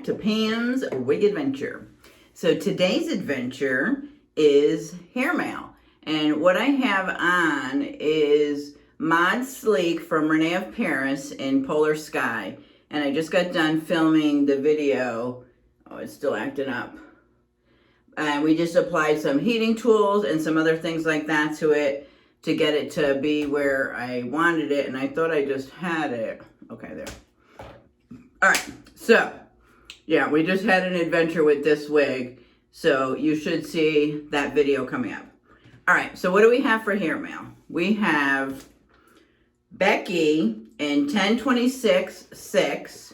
back to Pam's Wig Adventure. So today's adventure is hair mail. And what I have on is Mod Sleek from Renau of Paris in Polar Sky. And I just got done filming the video. Oh, it's still acting up. And we just applied some heating tools and some other things like that to it to get it to be where I wanted it. And I thought I just had it. Okay, there. All right, so yeah, we just had an adventure with this wig, so you should see that video coming up. All right, so what do we have for hair mail? We have Becky in 1026-6.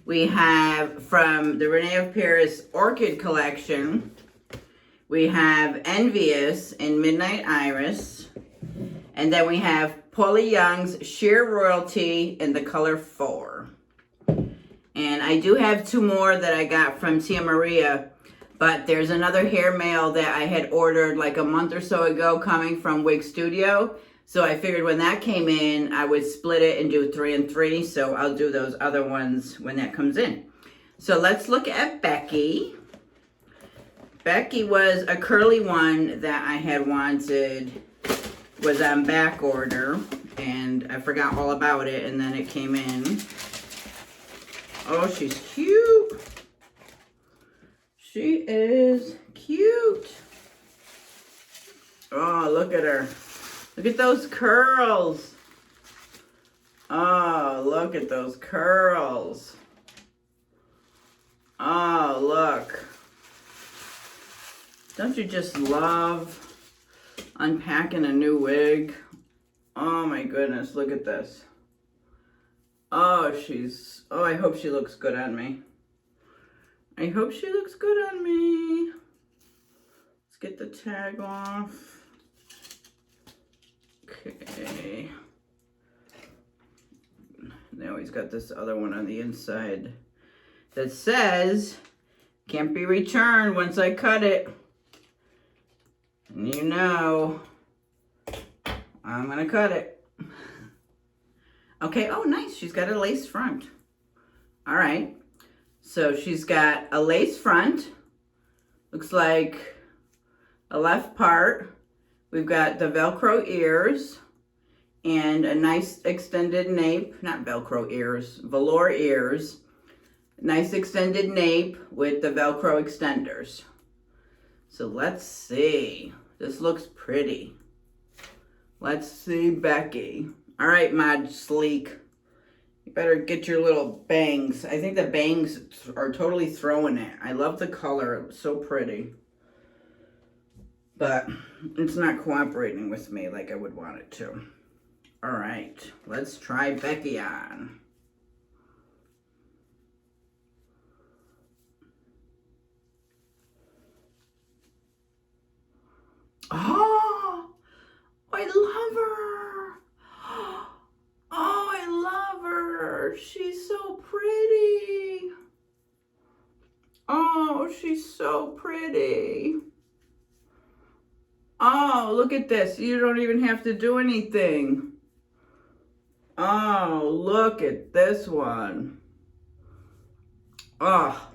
We have from the Renau of Paris Orchid collection. We have Envious in Midnight Iris. And then we have Paula Young's Sheer Royalty in the color 4. And I do have 2 more that I got from Tia Maria, but there's another hair mail that I had ordered like a month or so ago coming from Wig Studio. So I figured when that came in, I would split it and do 3 and 3. So I'll do those other ones when that comes in. So let's look at Becky. Becky was a curly one that I had wanted, was on back order, and I forgot all about it, and then it came in. Oh, she's cute. She is cute. Oh, look at her. Look at those curls. Oh, look at those curls. Oh, look. Don't you just love unpacking a new wig? Oh my goodness, look at this. Oh, I hope she looks good on me. I hope she looks good on me. Let's get the tag off. Okay. Now he's got this other one on the inside that says, can't be returned once I cut it. And you know, I'm gonna cut it. Okay, oh nice, she's got a lace front. All right, so she's got a lace front. Looks like a left part. We've got the Velcro ears and a nice extended nape, not Velcro ears, velour ears. Nice extended nape with the Velcro extenders. So let's see, this looks pretty. Let's see Becky. All right, Mod Sleek. You better get your little bangs. I think the bangs are totally throwing it. I love the color. It's so pretty. But it's not cooperating with me like I would want it to. All right, let's try Becky on. Oh, I love her. Oh, I love her. She's so pretty. Oh, she's so pretty. Oh, look at this. You don't even have to do anything. Oh, look at this one. Oh,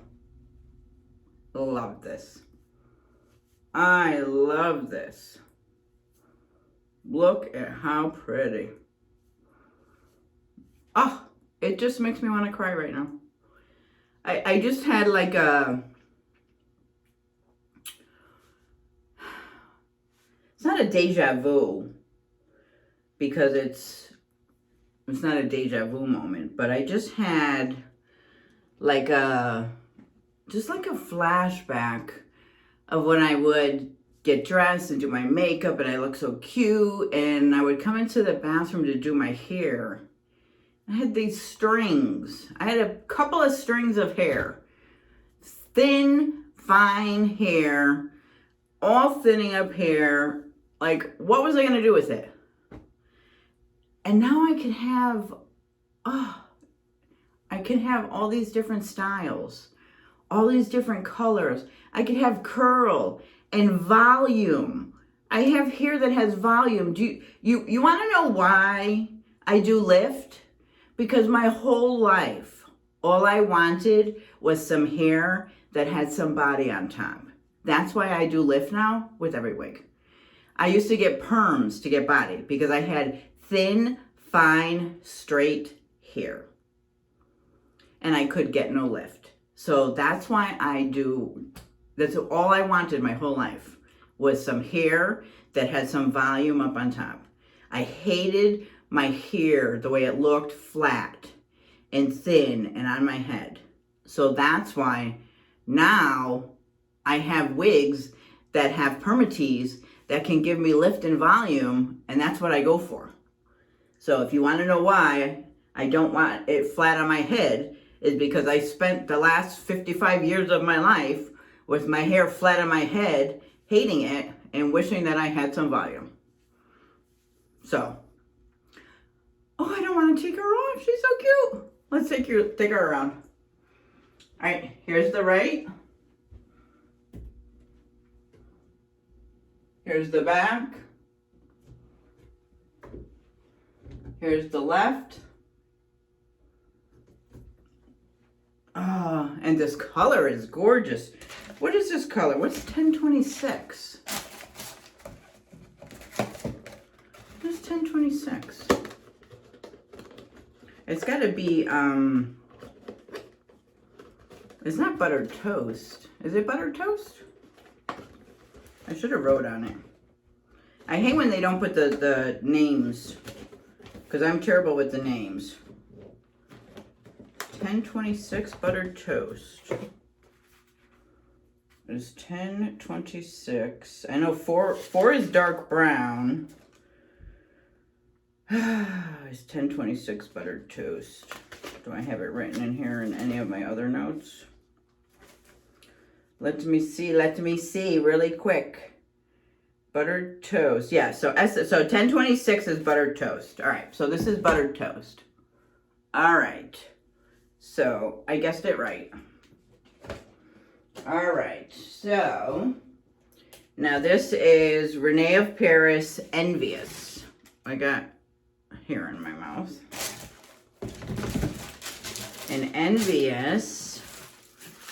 love this. I love this. Look at how pretty. Oh, it just makes me want to cry right now. I just had like a, it's not a deja vu because it's not a deja vu moment, but I just had like just like a flashback of when I would get dressed and do my makeup and I look so cute, and I would come into the bathroom to do my hair. I had these strings. I had a couple of strings of hair. Thin, fine hair, all thinning up hair. Like, what was I going to do with it? And now I can have, I can have all these different styles, all these different colors. I could have curl and volume. I have hair that has volume. Do you want to know why I do lift? Because my whole life, All I wanted was some hair that had some body on top. That's why I do lift now with every wig. I used to get perms to get body because I had thin, fine, straight hair. And I could get no lift. So that's why that's all I wanted my whole life, was some hair that had some volume up on top. I hated my hair the way it looked flat and thin and on my head. So that's why now I have wigs that have permatease that can give me lift and volume, and that's what I go for. So if you want to know why I don't want it flat on my head, is because I spent the last 55 years of my life with my hair flat on my head, hating it, and wishing that I had some volume. So, oh, I don't want to take her off. She's so cute. Let's take her around. All right, here's the right. Here's the back. Here's the left. Oh, and this color is gorgeous. What is this color? What's 1026? What's 1026? It's got to be, it's not buttered toast. Is it buttered toast? I should have wrote on it. I hate when they don't put the names, because I'm terrible with the names. 1026 buttered toast. There's 1026. I know 4 is dark brown. It's 1026 buttered toast. Do I have it written in here in any of my other notes? Let me see really quick. Buttered toast. Yeah, so 1026 is buttered toast. All right, so this is buttered toast. All right. So, I guessed it right. All right, so now this is Renau of Paris Envious. I got hair in my mouth. And Envious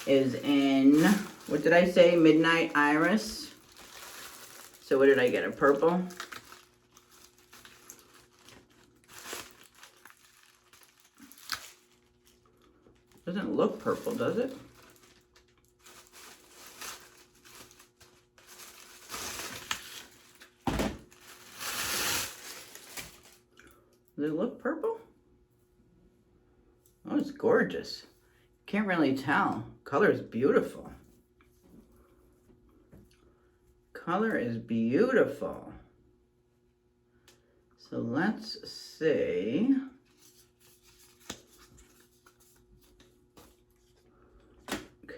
is in, what did I say? Midnight Iris. So what did I get? A purple? Doesn't look purple, does it? Does it look purple? Oh, it's gorgeous. Can't really tell. Color is beautiful. Color is beautiful. So let's see.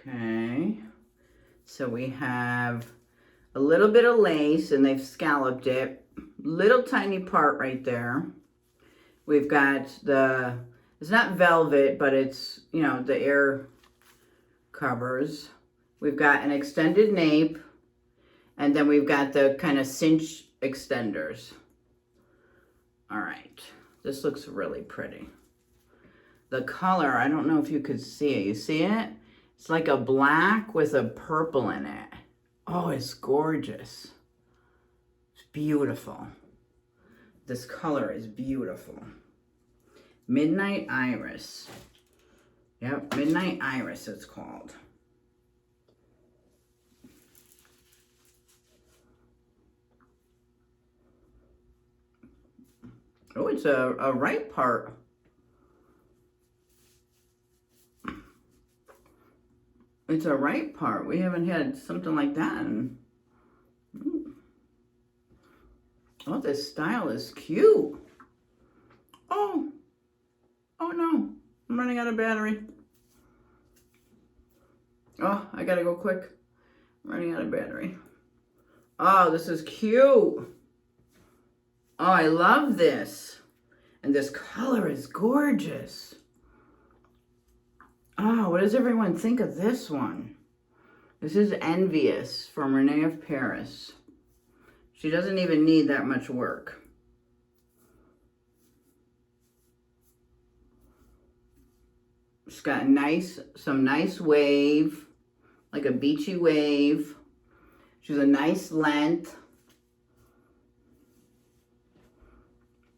Okay, so we have a little bit of lace and they've scalloped it. Little tiny part right there. We've got it's not velvet, but it's, you know, the air covers. We've got an extended nape, and then we've got the kind of cinch extenders. All right, this looks really pretty. The color, I don't know if you could see it. You see it? It's like a black with a purple in it. Oh, it's gorgeous. It's beautiful. This color is beautiful. Midnight Iris. Yep, Midnight Iris it's called. Oh, it's a right part. It's a right part. We haven't had something like that in... Oh, this style is cute. Oh no, I'm running out of battery. Oh, I gotta go quick. I'm running out of battery. Oh, this is cute. Oh, I love this. And this color is gorgeous. Oh, what does everyone think of this one? This is Envious from Renau of Paris. She doesn't even need that much work. It's got some nice wave, like a beachy wave. She's a nice length.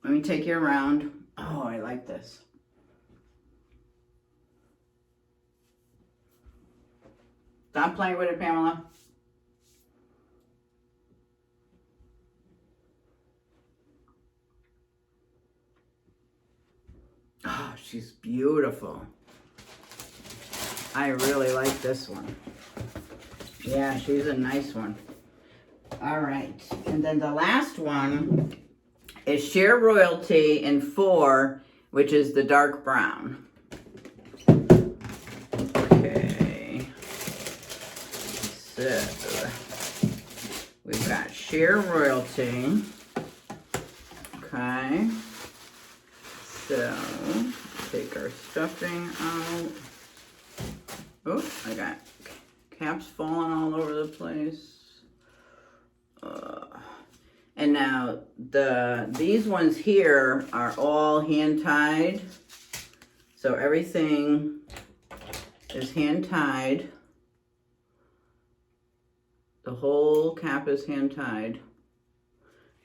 Let me take you around. Oh, I like this. Stop playing with it, Pamela. Oh, she's beautiful. I really like this one. Yeah, she's a nice one. All right. And then the last one is Sheer Royalty in 4, which is the dark brown. Okay. So, we've got Sheer Royalty. Okay. So, take our stuffing out. Oh, I got caps falling all over the place. And now these ones here are all hand tied. So everything is hand tied. The whole cap is hand tied.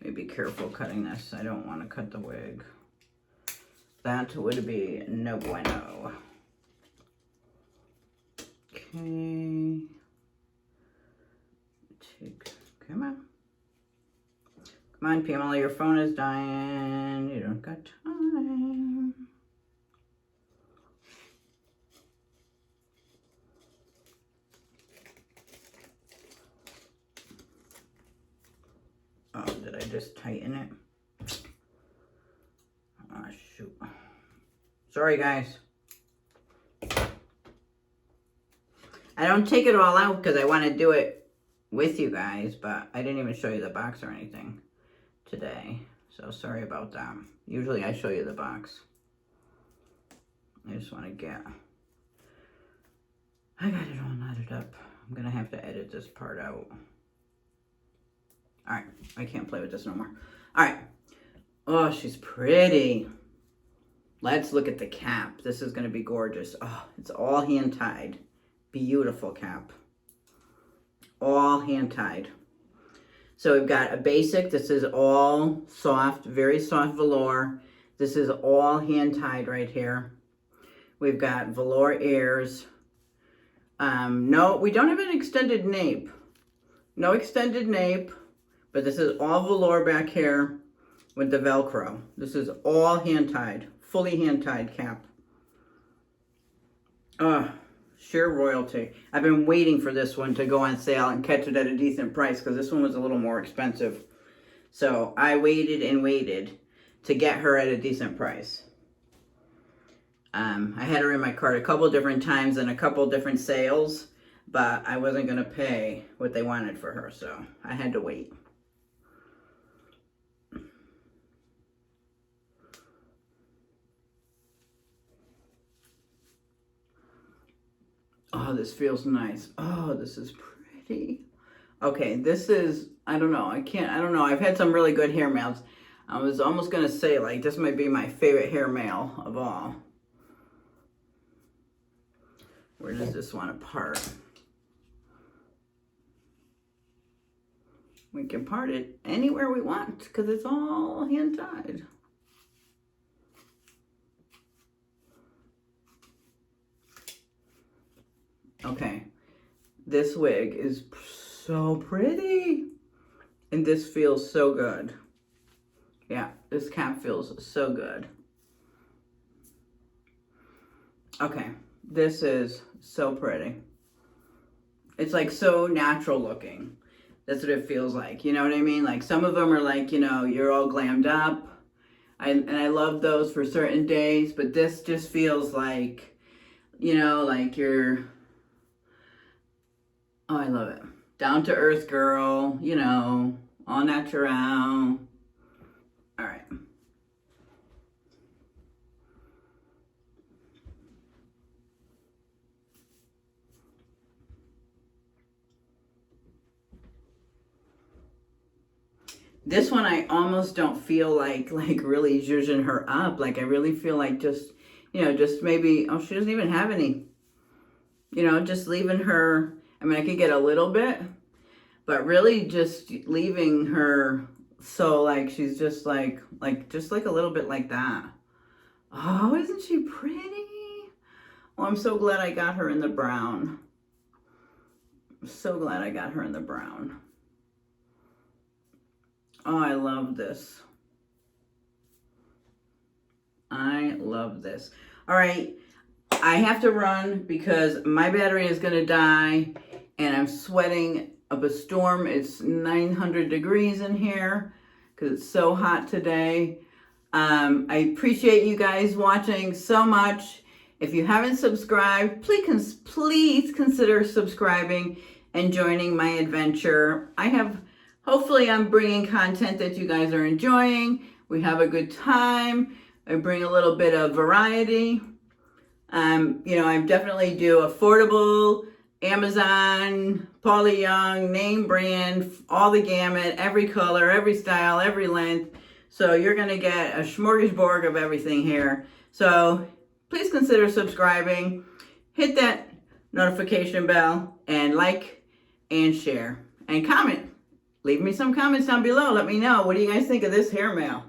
Let me be careful cutting this. I don't want to cut the wig. That would be no bueno. Okay. Come on. Come on, Pamela, your phone is dying. You don't got time. Oh, did I just tighten it? Oh, shoot. Sorry, guys. I don't take it all out because I want to do it with you guys, but I didn't even show you the box or anything today. So sorry about that. Usually I show you the box. I just want to get... I got it all knotted up. I'm going to have to edit this part out. Alright, I can't play with this no more. Alright. Oh, she's pretty. Let's look at the cap. This is going to be gorgeous. Oh, it's all hand tied. Beautiful cap. All hand tied. So we've got a basic. This is all soft, very soft velour. This is all hand tied right here. We've got velour ears. No, we don't have an extended nape. No extended nape, but this is all velour back here with the Velcro. This is all hand tied, fully hand tied cap. Sheer Royalty. I've been waiting for this one to go on sale and catch it at a decent price because this one was a little more expensive. So I waited and waited to get her at a decent price. I had her in my cart a couple different times and a couple different sales, but I wasn't going to pay what they wanted for her, so I had to wait. Oh, this feels nice. Oh, this is pretty. Okay, this is, I don't know. I don't know. I've had some really good hair mails. I was almost going to say, like, this might be my favorite hair mail of all. Where does this one apart? We can part it anywhere we want because it's all hand tied. Okay, this wig is so pretty, and this feels so good. Yeah, this cap feels so good. Okay, this is so pretty. It's like so natural looking. That's what it feels like, you know what I mean? Like some of them are like, you know, you're all glammed up. And I love those for certain days, but this just feels like, you know, like you're... Oh, I love it. Down to earth girl, you know, all natural. All right. This one I almost don't feel like really zhuzhing her up. Like I really feel like just you know, just maybe, oh, she doesn't even have any, you know, just leaving her, I mean, I could get a little bit, but really just leaving her so like she's just like a little bit like that. Oh, isn't she pretty? Oh, I'm so glad I got her in the brown. I'm so glad I got her in the brown. Oh, I love this. I love this. All right, I have to run because my battery is going to die and I'm sweating up a storm. It's 900 degrees in here because it's so hot today. I appreciate you guys watching so much. If you haven't subscribed, please consider subscribing and joining my adventure. Hopefully I'm bringing content that you guys are enjoying. We have a good time. I bring a little bit of variety. You know, I definitely do affordable, Amazon, Paula Young, name brand, all the gamut, every color, every style, every length. So you're going to get a smorgasbord of everything here. So please consider subscribing, hit that notification bell, and like and share and comment. Leave me some comments down below. Let me know. What do you guys think of this hair mail?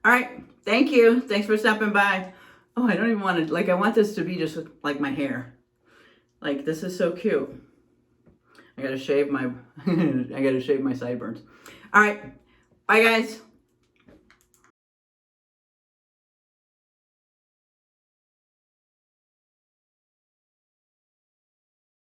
All right. Thank you. Thanks for stopping by. Oh, I don't even want to, like, I want this to be just like my hair. Like, this is so cute. I got to shave my, I got to shave my sideburns. All right. Bye, guys.